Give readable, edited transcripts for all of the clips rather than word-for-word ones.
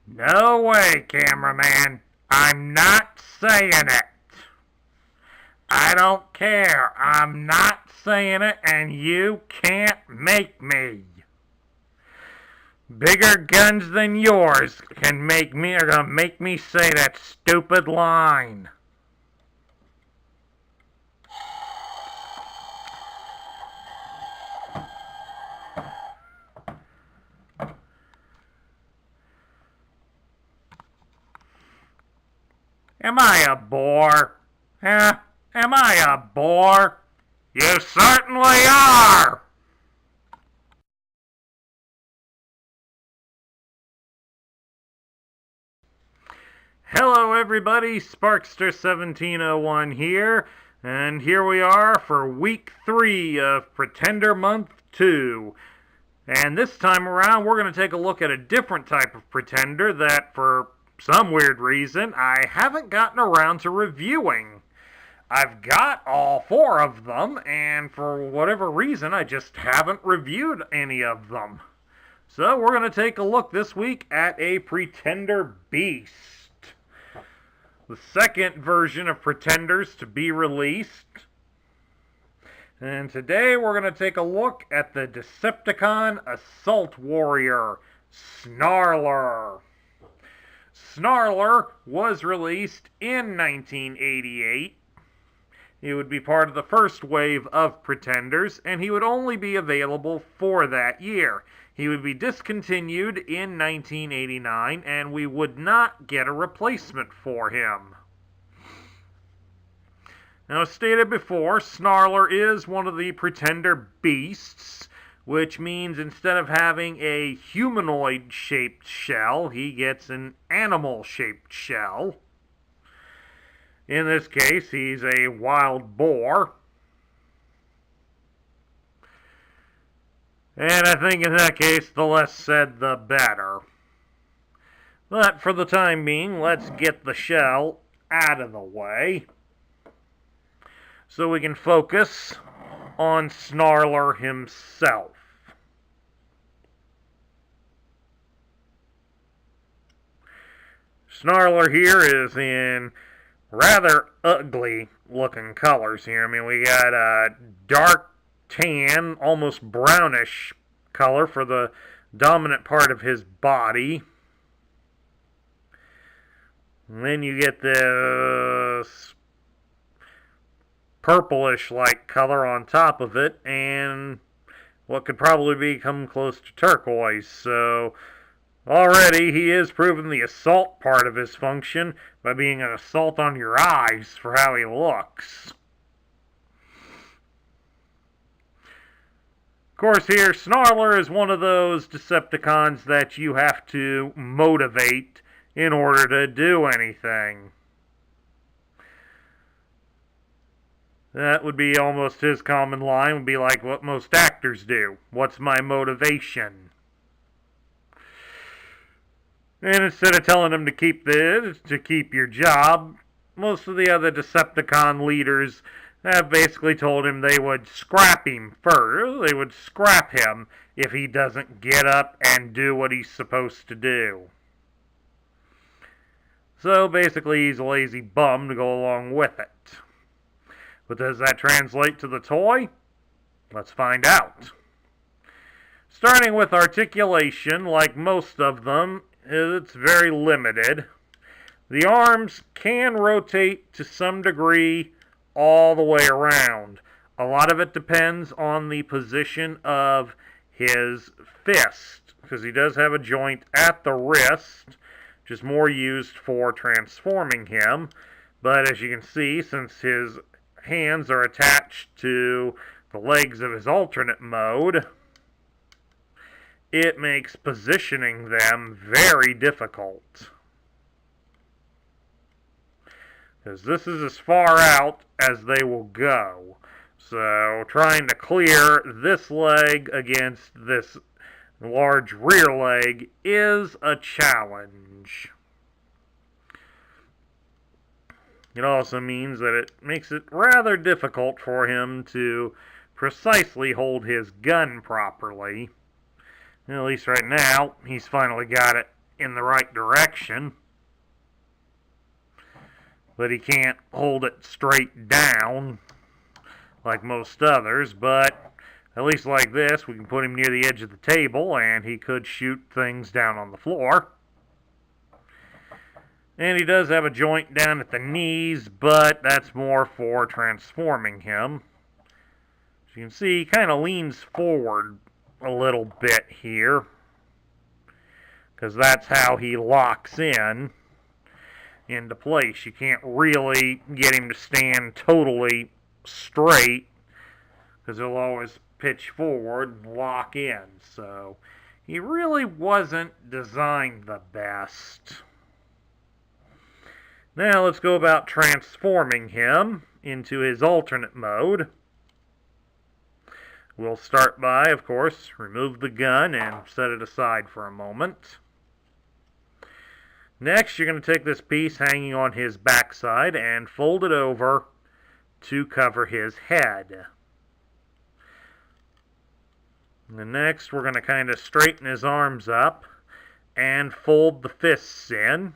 No way, cameraman. I'm not saying it. I don't care. I'm not saying it, and you can't make me. Bigger guns than yours are gonna make me say that stupid line. Am I a bore? Huh? Am I a bore? You certainly are! Hello everybody, Sparkster1701 here, and here we are for week 3 of Pretender Month 2. And this time around we're going to take a look at a different type of pretender that, for some weird reason, I haven't gotten around to reviewing. I've got all 4 of them, and for whatever reason I just haven't reviewed any of them. So we're going to take a look this week at a Pretender Beast. The second version of Pretenders to be released. And today we're going to take a look at the Decepticon Assault Warrior, Snarler. Snarler was released in 1988. He would be part of the first wave of Pretenders, and he would only be available for that year. He would be discontinued in 1989, and we would not get a replacement for him. Now, as stated before, Snarler is one of the Pretender Beasts, which means instead of having a humanoid-shaped shell, he gets an animal-shaped shell. In this case, he's a wild boar. And I think in that case, the less said, the better. But for the time being, let's get the shell out of the way, so we can focus on Snarler himself. Snarler here is in rather ugly looking colors here. I mean, we got a dark tan, almost brownish color for the dominant part of his body. And then you get this purplish-like color on top of it, and what could probably become close to turquoise. So already he is proving the assault part of his function by being an assault on your eyes for how he looks. Of course, here, Snarler is one of those Decepticons that you have to motivate in order to do anything. That would be almost his common line, would be like what most actors do. What's my motivation? And instead of telling him to keep your job, most of the other Decepticon leaders have basically told him they would scrap him first. They would scrap him if he doesn't get up and do what he's supposed to do. So basically he's a lazy bum to go along with it. But does that translate to the toy? Let's find out. Starting with articulation, like most of them, it's very limited. The arms can rotate to some degree all the way around. A lot of it depends on the position of his fist, because he does have a joint at the wrist, which is more used for transforming him. But as you can see, since his hands are attached to the legs of his alternate mode, it makes positioning them very difficult. Because this is as far out as they will go. So trying to clear this leg against this large rear leg is a challenge. It also means that it makes it rather difficult for him to precisely hold his gun properly. At least right now, he's finally got it in the right direction, but he can't hold it straight down like most others. But at least like this, we can put him near the edge of the table and he could shoot things down on the floor. And he does have a joint down at the knees, but that's more for transforming him. As you can see, he kind of leans forward a little bit here, because that's how he locks into place. You can't really get him to stand totally straight, because he'll always pitch forward and lock in. So he really wasn't designed the best. Now let's go about transforming him into his alternate mode. We'll start by, of course, remove the gun and set it aside for a moment. Next, you're going to take this piece hanging on his backside and fold it over to cover his head. And next, we're going to kind of straighten his arms up and fold the fists in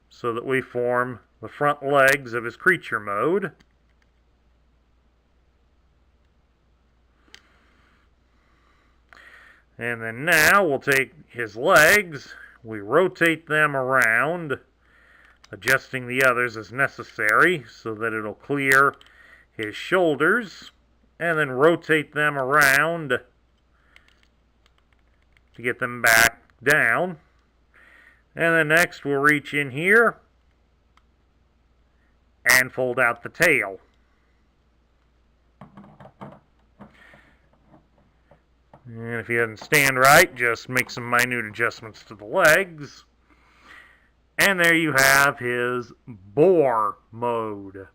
so that we form the front legs of his creature mode. And then now we'll take his legs, we rotate them around, adjusting the others as necessary so that it'll clear his shoulders, and then rotate them around to get them back down. And then next we'll reach in here and fold out the tail. And if he doesn't stand right, just make some minute adjustments to the legs. And there you have his boar mode.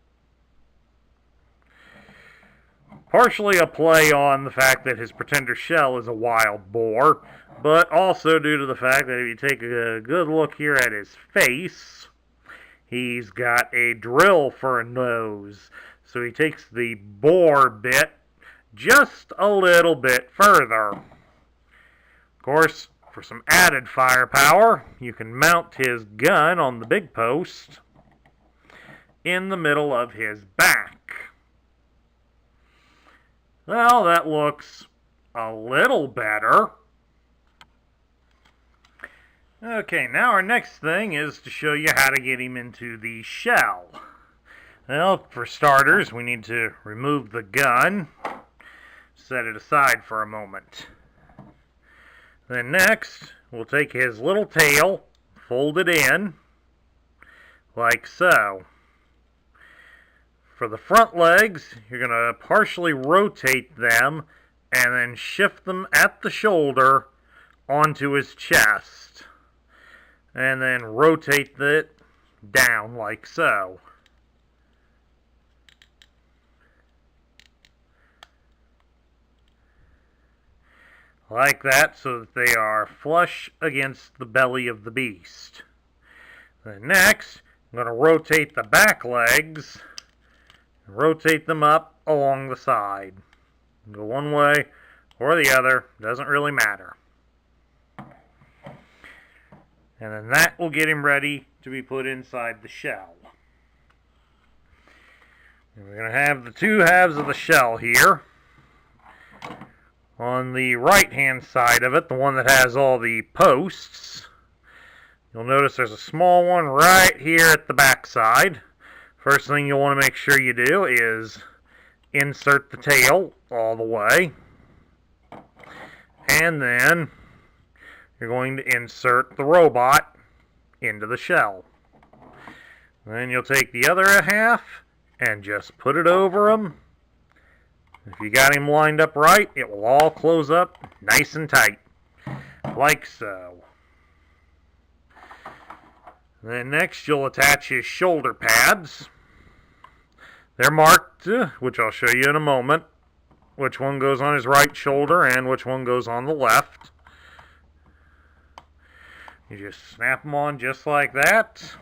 Partially a play on the fact that his pretender shell is a wild boar, but also due to the fact that if you take a good look here at his face, he's got a drill for a nose. So he takes the boar bit just a little bit further. Of course, for some added firepower, you can mount his gun on the big post in the middle of his back. Well, that looks a little better. Okay, now our next thing is to show you how to get him into the shell. Well, for starters, we need to remove the gun, set it aside for a moment. Then next, we'll take his little tail, fold it in, like so. For the front legs, you're going to partially rotate them and then shift them at the shoulder onto his chest. And then rotate it down like so. Like that, so that they are flush against the belly of the beast. Then next, I'm going to rotate the back legs, rotate them up along the side. Go one way or the other, doesn't really matter. And then that will get him ready to be put inside the shell. And we're going to have the two halves of the shell here. On the right-hand side of it, the one that has all the posts, you'll notice there's a small one right here at the back side. First thing you'll want to make sure you do is insert the tail all the way. And then you're going to insert the robot into the shell. Then you'll take the other half and just put it over him. If you got him lined up right, it will all close up nice and tight, like so. Then next you'll attach his shoulder pads. They're marked, which I'll show you in a moment, which one goes on his right shoulder and which one goes on the left. You just snap them on just like that.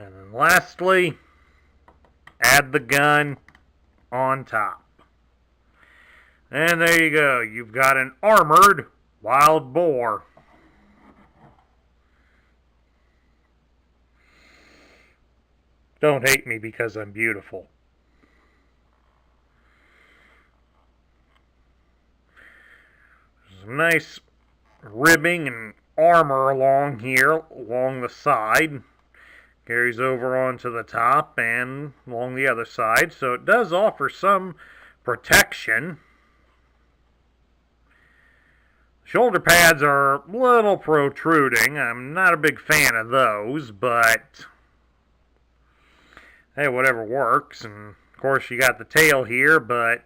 And then lastly, add the gun on top. And there you go. You've got an armored wild boar. Don't hate me because I'm beautiful. There's nice ribbing and armor along here, along the side. Carries over onto the top and along the other side, so it does offer some protection. Shoulder pads are a little protruding. I'm not a big fan of those, but hey, whatever works. And of course, you got the tail here, but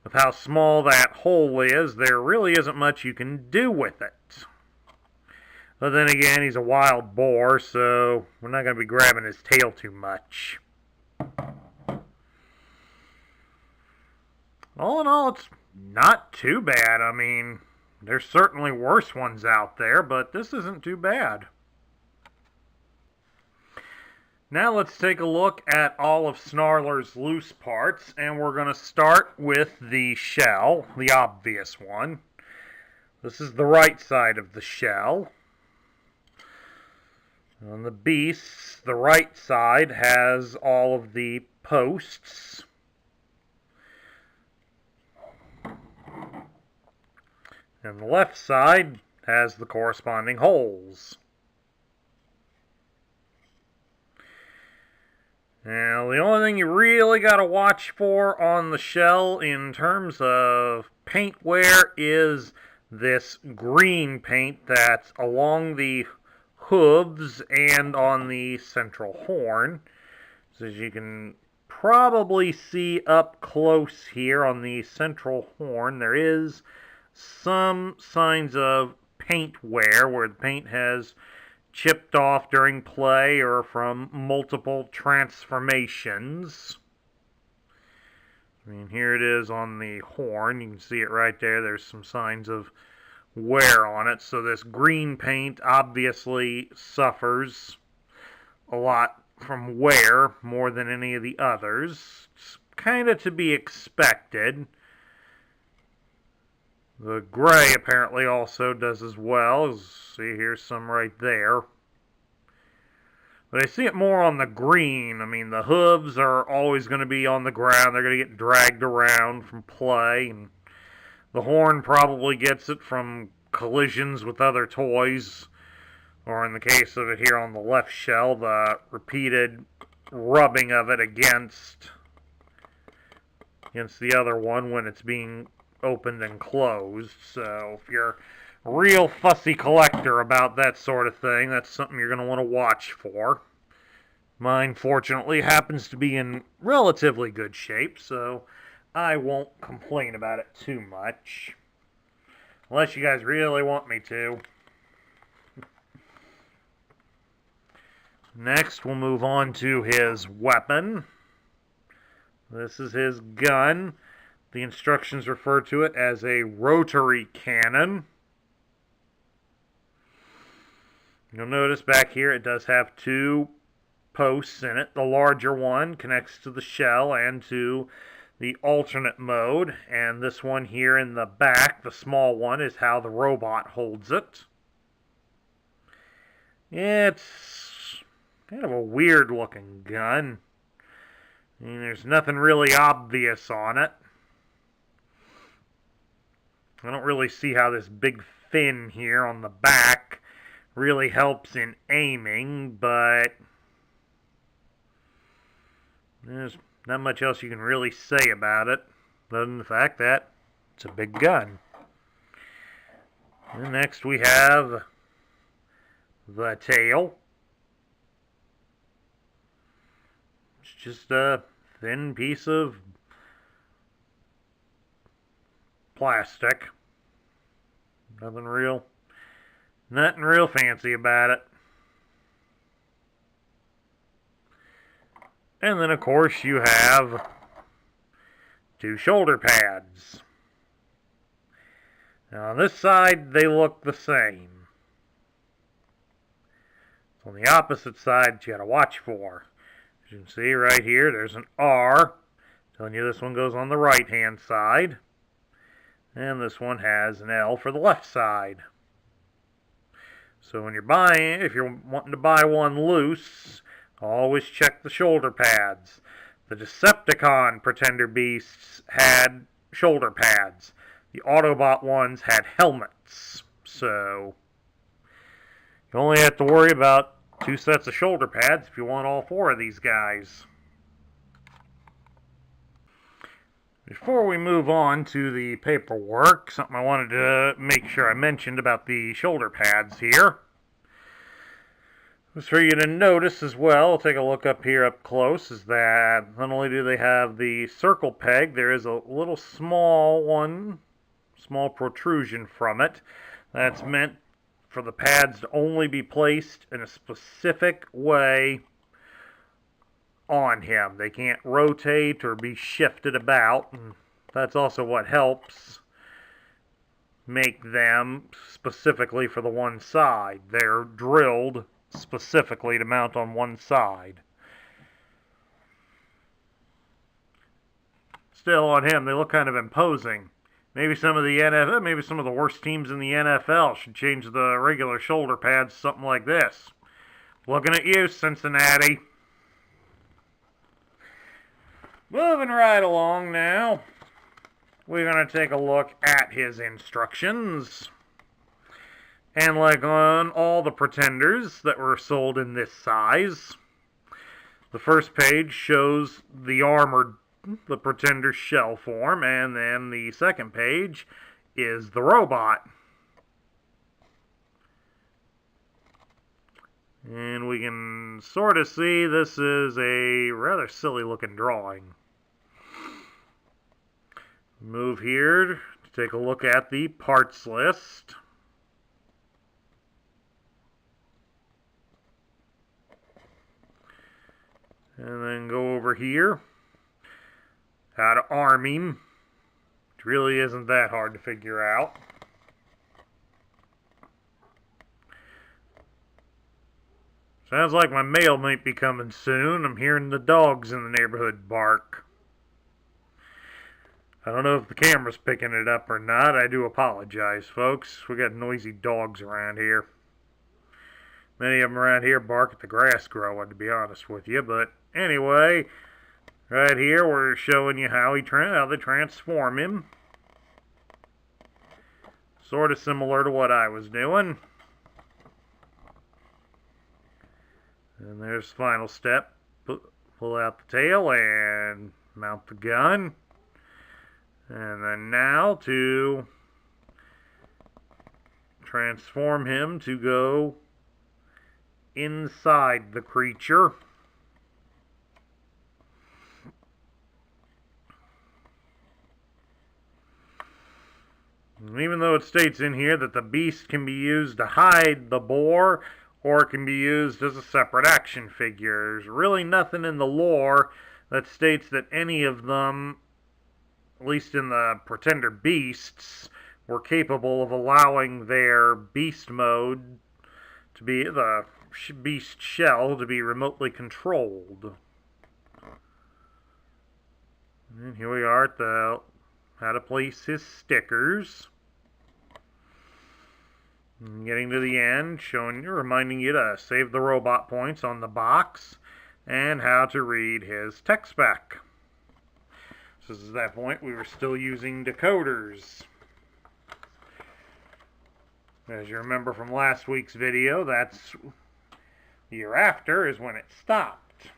with how small that hole is, there really isn't much you can do with it. But then again, he's a wild boar, so we're not going to be grabbing his tail too much. All in all, it's not too bad. I mean, there's certainly worse ones out there, but this isn't too bad. Now let's take a look at all of Snarler's loose parts, and we're going to start with the shell, the obvious one. This is the right side of the shell. On the beasts, the right side has all of the posts. And the left side has the corresponding holes. Now, the only thing you really got to watch for on the shell in terms of paint wear is this green paint that's along the hooves and on the central horn. So as you can probably see up close here on the central horn, there is some signs of paint wear where the paint has chipped off during play or from multiple transformations. I mean, here it is on the horn. You can see it right there. There's some signs of wear on it. So this green paint obviously suffers a lot from wear more than any of the others. It's kind of to be expected. The gray apparently also does as well. See, here's some right there. But I see it more on the green. I mean, the hooves are always going to be on the ground. They're going to get dragged around from play. And the horn probably gets it from collisions with other toys. Or in the case of it here on the left shell, the repeated rubbing of it against the other one when it's being opened and closed. So if you're a real fussy collector about that sort of thing, that's something you're going to want to watch for. Mine, fortunately, happens to be in relatively good shape, so I won't complain about it too much. Unless you guys really want me to. Next, we'll move on to his weapon. This is his gun. The instructions refer to it as a rotary cannon. You'll notice back here it does have two posts in it. The larger one connects to the shell and to the alternate mode. And this one here in the back, the small one, is how the robot holds it. It's kind of a weird looking gun. I mean, there's nothing really obvious on it. I don't really see how this big fin here on the back really helps in aiming, but there's not much else you can really say about it, other than the fact that it's a big gun. And next we have the tail. It's just a thin piece of plastic. Nothing real fancy about it. And then, of course, you have two shoulder pads. Now, on this side, they look the same. It's on the opposite side that you got to watch for. As you can see right here, there's an R telling you this one goes on the right-hand side. And this one has an L for the left side. So when you're buying, if you're wanting to buy one loose, Always check the shoulder pads. The Decepticon Pretender Beasts had shoulder pads. The Autobot ones had helmets. So you only have to worry about 2 sets of shoulder pads if you want all 4 of these guys. Before we move on to the paperwork, something I wanted to make sure I mentioned about the shoulder pads here. Just for you to notice as well, take a look up here up close, is that not only do they have the circle peg, there is a little small protrusion from it. That's meant for the pads to only be placed in a specific way on him. They can't rotate or be shifted about, and that's also what helps make them specifically for the one side. They're drilled specifically to mount on one side. Still, on him, they look kind of imposing. Maybe some of the worst teams in the NFL should change the regular shoulder pads to something like this. Looking at you, Cincinnati. Moving right along now, we're going to take a look at his instructions. And like on all the Pretenders that were sold in this size, the first page shows the Pretender shell form, and then the second page is the robot. And we can sort of see this is a rather silly looking drawing. Move here to take a look at the parts list. And then go over here. How to arm him. Which really isn't that hard to figure out. Sounds like my mail might be coming soon. I'm hearing the dogs in the neighborhood bark. I don't know if the camera's picking it up or not. I do apologize, folks. We got noisy dogs around here. Many of them around here bark at the grass growing, to be honest with you. But anyway, right here we're showing you how they transform him. Sort of similar to what I was doing. And there's the final step. Pull out the tail and mount the gun. And then now to transform him to go inside the creature. And even though it states in here that the beast can be used to hide the boar, or it can be used as a separate action figure, there's really nothing in the lore that states that any of them, at least in the Pretender Beasts, were capable of allowing their beast mode to be the beast shell to be remotely controlled. And here we are at how to place his stickers. And getting to the end, reminding you to save the robot points on the box and how to read his tech spec. So at that point, we were still using decoders. As you remember from last week's video, that's the year after is when it stopped.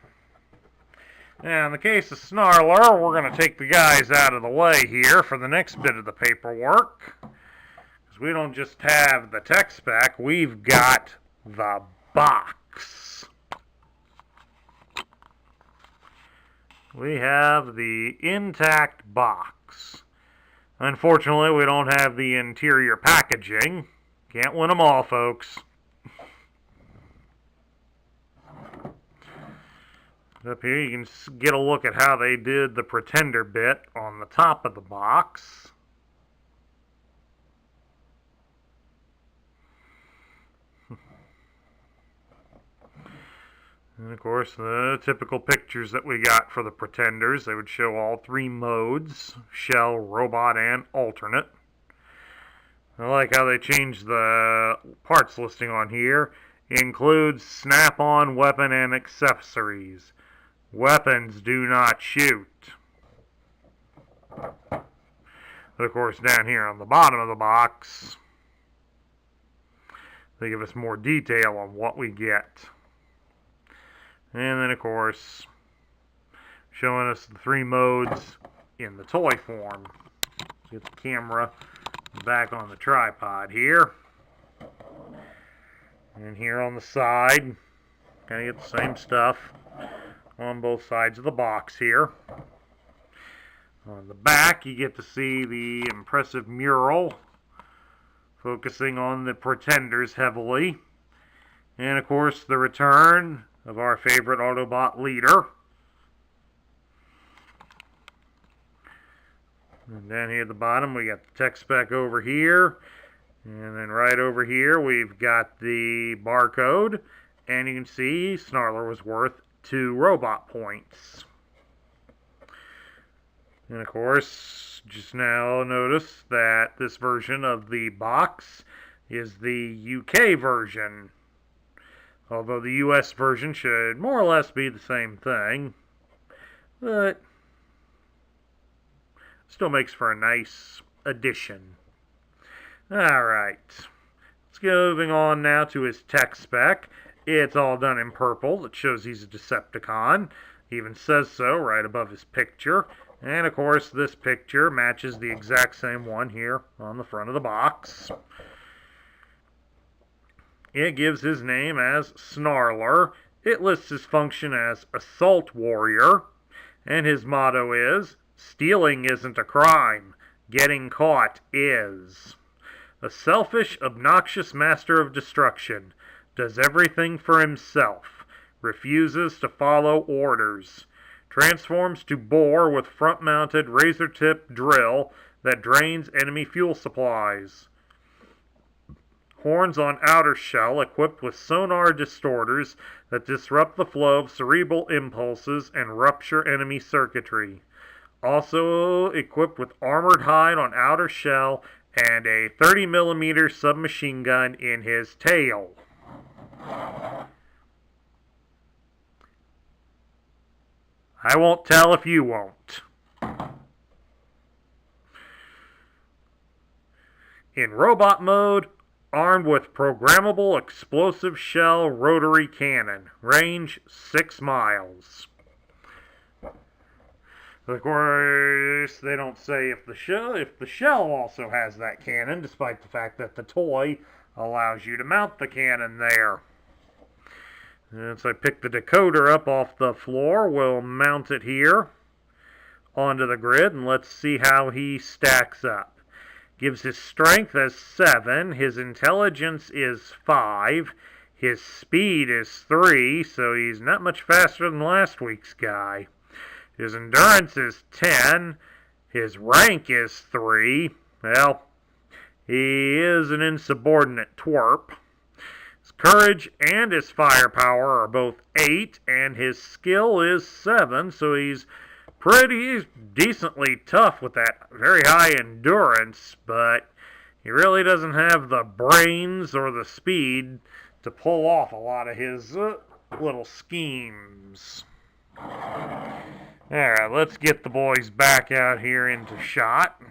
Now, in the case of Snarler, we're going to take the guys out of the way here for the next bit of the paperwork. Because we don't just have the tech spec, we've got the box. We have the intact box. Unfortunately, we don't have the interior packaging. Can't win them all, folks. Up here you can get a look at how they did the Pretender bit on the top of the box. And of course the typical pictures that we got for the Pretenders. They would show all 3 modes: shell, robot, and alternate. I like how they changed the parts listing on here. includes snap-on weapon and accessories. Weapons do not shoot. Of course, down here on the bottom of the box, they give us more detail on what we get. And then, of course, showing us the 3 modes in the toy form. Get the camera back on the tripod here. And here on the side, kind of get the same stuff on both sides of the box here. On the back, you get to see the impressive mural, focusing on the Pretenders heavily. And, of course, the return of our favorite Autobot leader. And down here at the bottom, we got the tech spec over here. And then right over here, we've got the barcode. And you can see Snarler was worth 2 robot points. And of course, just now notice that this version of the box is the UK version. Although the US version should more or less be the same thing. But still makes for a nice addition. Alright, let's get moving on now to his tech spec. It's all done in purple. It shows he's a Decepticon. Even says so right above his picture. And of course, this picture matches the exact same one here on the front of the box. It gives his name as Snarler. It lists his function as Assault Warrior. And his motto is, "Stealing isn't a crime. Getting caught is." A selfish, obnoxious master of destruction. Does everything for himself. Refuses to follow orders. Transforms to bore with front-mounted razor-tip drill that drains enemy fuel supplies. Horns on outer shell equipped with sonar distorters that disrupt the flow of cerebral impulses and rupture enemy circuitry. Also equipped with armored hide on outer shell and a 30mm submachine gun in his tail. I won't tell if you won't. In robot mode, armed with programmable explosive shell rotary cannon. Range 6 miles. Of course, they don't say if the shell also has that cannon, despite the fact that the toy allows you to mount the cannon there. And so I picked the decoder up off the floor. We'll mount it here onto the grid, and let's see how he stacks up. Gives his strength as 7, his intelligence is 5, his speed is 3, so he's not much faster than last week's guy. His endurance is 10, his rank is 3, well, he is an insubordinate twerp. His courage and his firepower are both 8, and his skill is 7, so he's pretty decently tough with that very high endurance, but he really doesn't have the brains or the speed to pull off a lot of his little schemes. Alright, let's get the boys back out here into shot.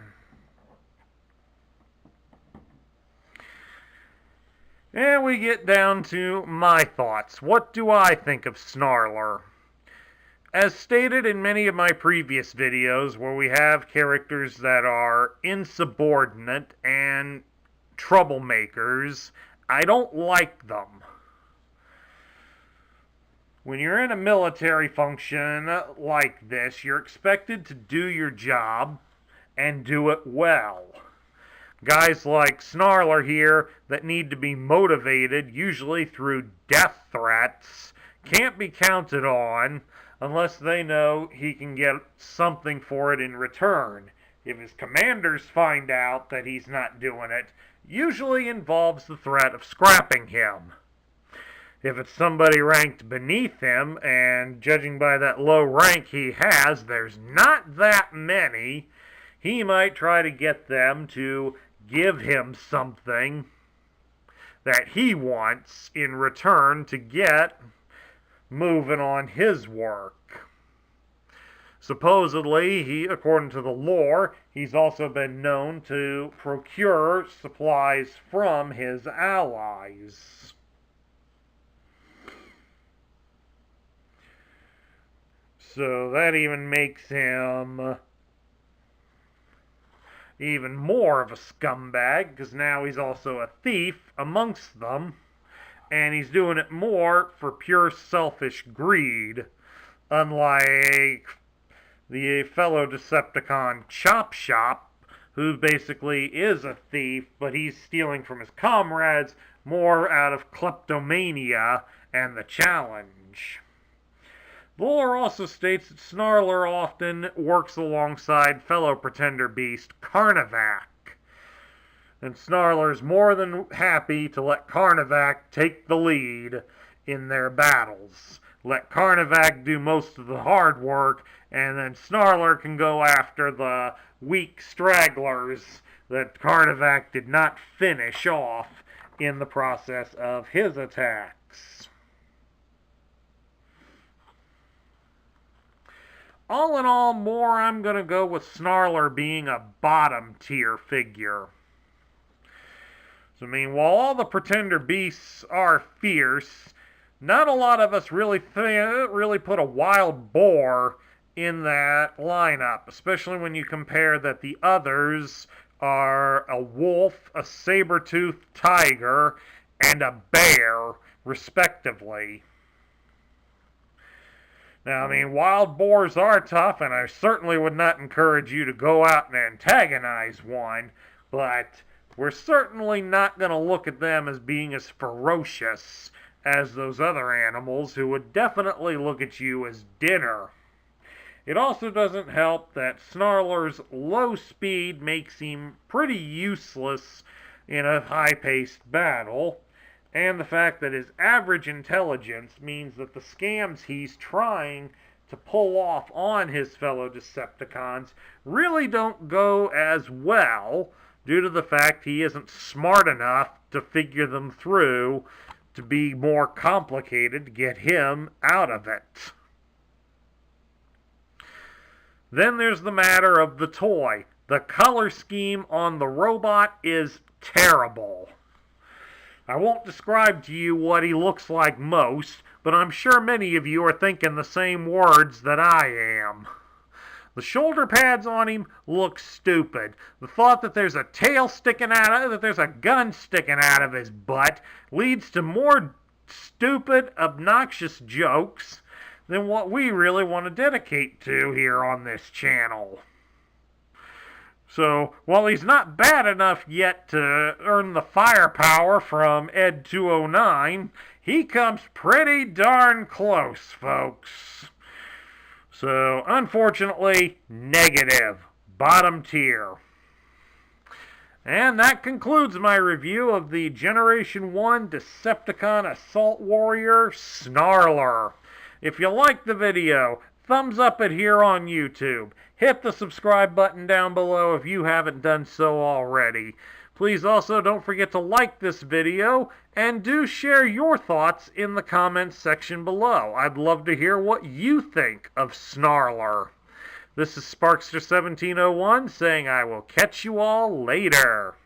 And we get down to my thoughts. What do I think of Snarler? As stated in many of my previous videos, where we have characters that are insubordinate and troublemakers, I don't like them. When you're in a military function like this, you're expected to do your job and do it well. Guys like Snarler here that need to be motivated, usually through death threats, can't be counted on unless they know he can get something for it in return. If his commanders find out that he's not doing it, usually involves the threat of scrapping him. If it's somebody ranked beneath him, and judging by that low rank he has, there's not that many, he might try to get them to give him something that he wants in return to get moving on his work. Supposedly, according to the lore, he's also been known to procure supplies from his allies. So that even makes him even more of a scumbag, because now he's also a thief amongst them, and he's doing it more for pure selfish greed, unlike the fellow Decepticon Chop Shop, who basically is a thief, but he's stealing from his comrades more out of kleptomania and the challenge. The lore also states that Snarler often works alongside fellow Pretender beast Carnivac, and Snarler's more than happy to let Carnivac take the lead in their battles. Let Carnivac do most of the hard work, and then Snarler can go after the weak stragglers that Carnivac did not finish off in the process of his attacks. All in all, I'm going to go with Snarler being a bottom tier figure. So, while all the Pretender beasts are fierce, not a lot of us really put a wild boar in that lineup, especially when you compare that the others are a wolf, a saber-toothed tiger, and a bear, respectively. Now, wild boars are tough, and I certainly would not encourage you to go out and antagonize one, but we're certainly not going to look at them as being as ferocious as those other animals who would definitely look at you as dinner. It also doesn't help that Snarler's low speed makes him pretty useless in a high-paced battle, and the fact that his average intelligence means that the scams he's trying to pull off on his fellow Decepticons really don't go as well, due to the fact he isn't smart enough to figure them through to be more complicated to get him out of it. Then there's the matter of the toy. The color scheme on the robot is terrible. I won't describe to you what he looks like most, but I'm sure many of you are thinking the same words that I am. The shoulder pads on him look stupid. The thought that there's a tail sticking out, that there's a gun sticking out of his butt, leads to more stupid, obnoxious jokes than what we really want to dedicate to here on this channel. So, while he's not bad enough yet to earn the firepower from Ed 209, he comes pretty darn close, folks. So, unfortunately, negative. Bottom tier. And that concludes my review of the Generation 1 Decepticon Assault Warrior Snarler. If you liked the video, thumbs up it here on YouTube. Hit the subscribe button down below if you haven't done so already. Please also don't forget to like this video, and do share your thoughts in the comments section below. I'd love to hear what you think of Snarler. This is Sparkster1701 saying I will catch you all later.